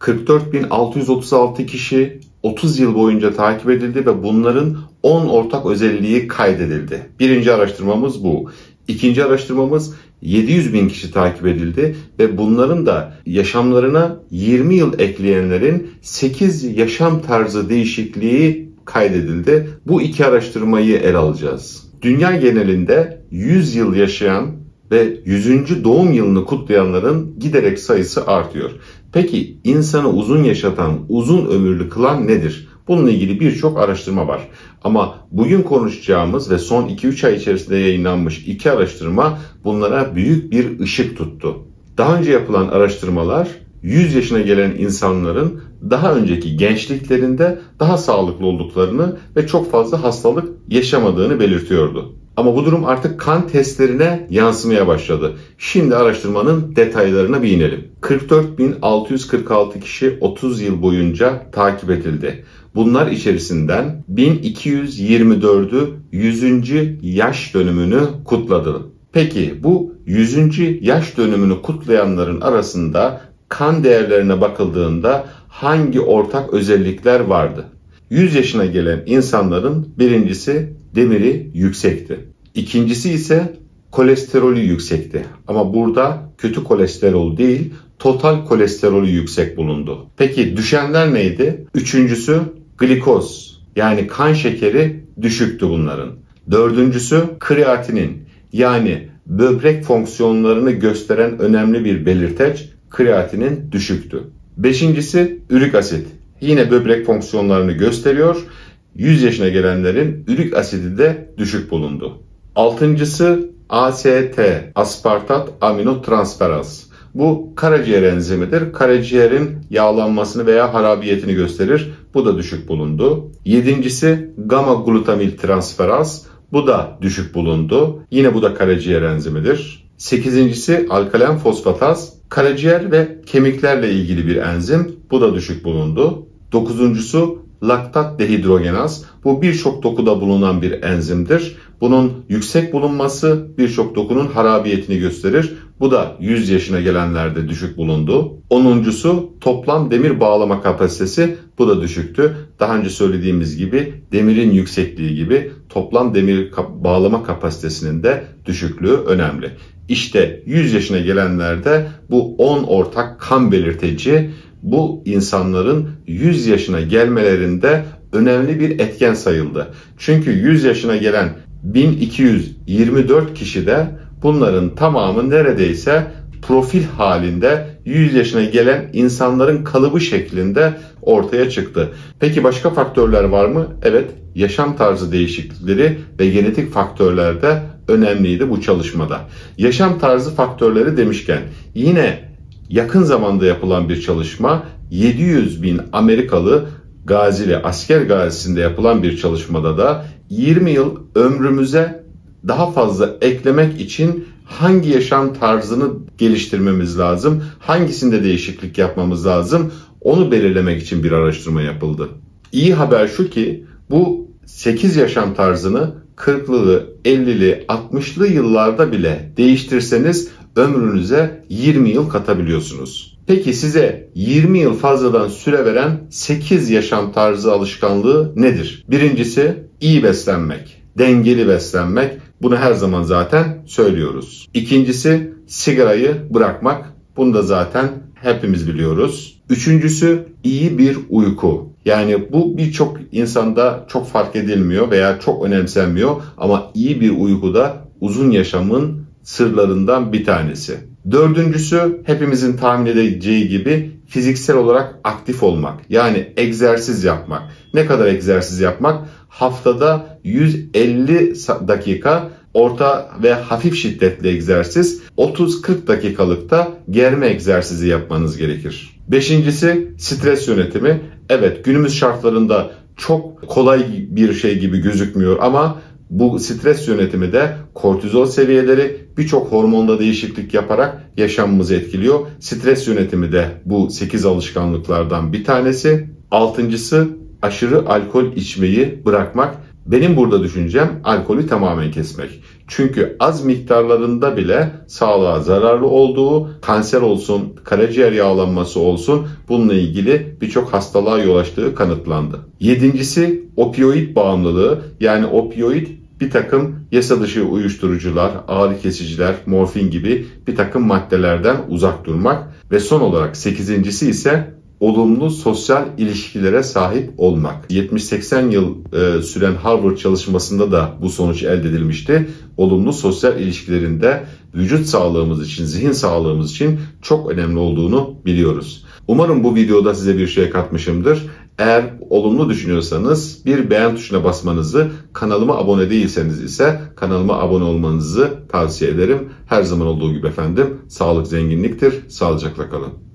44.636 kişi 30 yıl boyunca takip edildi ve bunların 10 ortak özelliği kaydedildi. Birinci araştırmamız bu. İkinci araştırmamız 700.000 kişi takip edildi ve bunların da yaşamlarına 20 yıl ekleyenlerin 8 yaşam tarzı değişikliği kaydedildi. Bu iki araştırmayı ele alacağız. Dünya genelinde 100 yıl yaşayan ve 100. doğum yılını kutlayanların giderek sayısı artıyor. Peki insanı uzun yaşatan, uzun ömürlü kılan nedir? Bununla ilgili birçok araştırma var. Ama bugün konuşacağımız ve son 2-3 ay içerisinde yayınlanmış iki araştırma bunlara büyük bir ışık tuttu. Daha önce yapılan araştırmalar 100 yaşına gelen insanların daha önceki gençliklerinde daha sağlıklı olduklarını ve çok fazla hastalık yaşamadığını belirtiyordu. Ama bu durum artık kan testlerine yansımaya başladı. Şimdi araştırmanın detaylarına bir inelim. 44.646 kişi 30 yıl boyunca takip edildi. Bunlar içerisinden 1224'ü 100. yaş dönümünü kutladı. Peki bu 100. yaş dönümünü kutlayanların arasında kan değerlerine bakıldığında hangi ortak özellikler vardı? 100 yaşına gelen insanların birincisi demiri yüksekti. İkincisi ise kolesterolü yüksekti. Ama burada kötü kolesterol değil, total kolesterolü yüksek bulundu. Peki düşenler neydi? Üçüncüsü glikoz, yani kan şekeri düşüktü bunların. Dördüncüsü kreatinin, yani böbrek fonksiyonlarını gösteren önemli bir belirteç, kreatinin düşüktü. Beşincisi ürik asit. Yine böbrek fonksiyonlarını gösteriyor. 100 yaşına gelenlerin ürik asidi de düşük bulundu. Altıncısı AST, aspartat aminotransferaz. Bu karaciğer enzimidir. Karaciğerin yağlanmasını veya harabiyetini gösterir. Bu da düşük bulundu. Yedincisi gamma glutamil transferaz. Bu da düşük bulundu. Yine bu da karaciğer enzimidir. Sekizincisi alkalen fosfataz. Karaciğer ve kemiklerle ilgili bir enzim. Bu da düşük bulundu. Dokuzuncusu laktat dehidrogenaz. Bu birçok dokuda bulunan bir enzimdir. Bunun yüksek bulunması birçok dokunun harabiyetini gösterir. Bu da 100 yaşına gelenlerde düşük bulundu. Onuncusu toplam demir bağlama kapasitesi. Bu da düşüktü. Daha önce söylediğimiz gibi demirin yüksekliği gibi toplam demir bağlama kapasitesinin de düşüklüğü önemli. İşte 100 yaşına gelenlerde bu 10 ortak kan belirteci bu insanların 100 yaşına gelmelerinde önemli bir etken sayıldı. Çünkü 100 yaşına gelen 1224 kişide bunların tamamı neredeyse profil halinde 100 yaşına gelen insanların kalıbı şeklinde ortaya çıktı. Peki başka faktörler var mı? Evet, yaşam tarzı değişiklikleri ve genetik faktörler de önemliydi bu çalışmada. Yaşam tarzı faktörleri demişken yine yakın zamanda yapılan bir çalışma 700.000 Amerikalı gazili, asker gazisinde yapılan bir çalışmada da 20 yıl ömrümüze daha fazla eklemek için hangi yaşam tarzını geliştirmemiz lazım, hangisinde değişiklik yapmamız lazım onu belirlemek için bir araştırma yapıldı. İyi haber şu ki bu 8 yaşam tarzını 40'lı, 50'li, 60'lı yıllarda bile değiştirseniz ömrünüze 20 yıl katabiliyorsunuz. Peki size 20 yıl fazladan süre veren 8 yaşam tarzı alışkanlığı nedir? Birincisi iyi beslenmek, dengeli beslenmek. Bunu her zaman zaten söylüyoruz. İkincisi sigarayı bırakmak. Bunu da zaten hepimiz biliyoruz. Üçüncüsü iyi bir uyku. Yani bu birçok insanda çok fark edilmiyor veya çok önemsenmiyor ama iyi bir uyku da uzun yaşamın sırlarından bir tanesi. Dördüncüsü hepimizin tahmin edeceği gibi fiziksel olarak aktif olmak. Yani egzersiz yapmak. Ne kadar egzersiz yapmak? Haftada 150 dakika orta ve hafif şiddetli egzersiz, 30-40 dakikalıkta germe egzersizi yapmanız gerekir. Beşincisi stres yönetimi. Evet, günümüz şartlarında çok kolay bir şey gibi gözükmüyor ama bu stres yönetimi de kortizol seviyeleri birçok hormonda değişiklik yaparak yaşamımızı etkiliyor. Stres yönetimi de bu 8 alışkanlıklardan bir tanesi. Altıncısı aşırı alkol içmeyi bırakmak. Benim burada düşüncem alkolü tamamen kesmek. Çünkü az miktarlarında bile sağlığa zararlı olduğu, kanser olsun, karaciğer yağlanması olsun bununla ilgili birçok hastalığa yol açtığı kanıtlandı. Yedincisi opioid bağımlılığı, yani opioid bir takım yasa dışı uyuşturucular, ağrı kesiciler, morfin gibi bir takım maddelerden uzak durmak ve son olarak sekizincisi ise olumlu sosyal ilişkilere sahip olmak. 70-80 yıl süren Harvard çalışmasında da bu sonuç elde edilmişti. Olumlu sosyal ilişkilerinde vücut sağlığımız için, zihin sağlığımız için çok önemli olduğunu biliyoruz. Umarım bu videoda size bir şey katmışımdır. Eğer olumlu düşünüyorsanız bir beğen tuşuna basmanızı, kanalıma abone değilseniz ise kanalıma abone olmanızı tavsiye ederim. Her zaman olduğu gibi efendim, sağlık zenginliktir. Sağlıcakla kalın.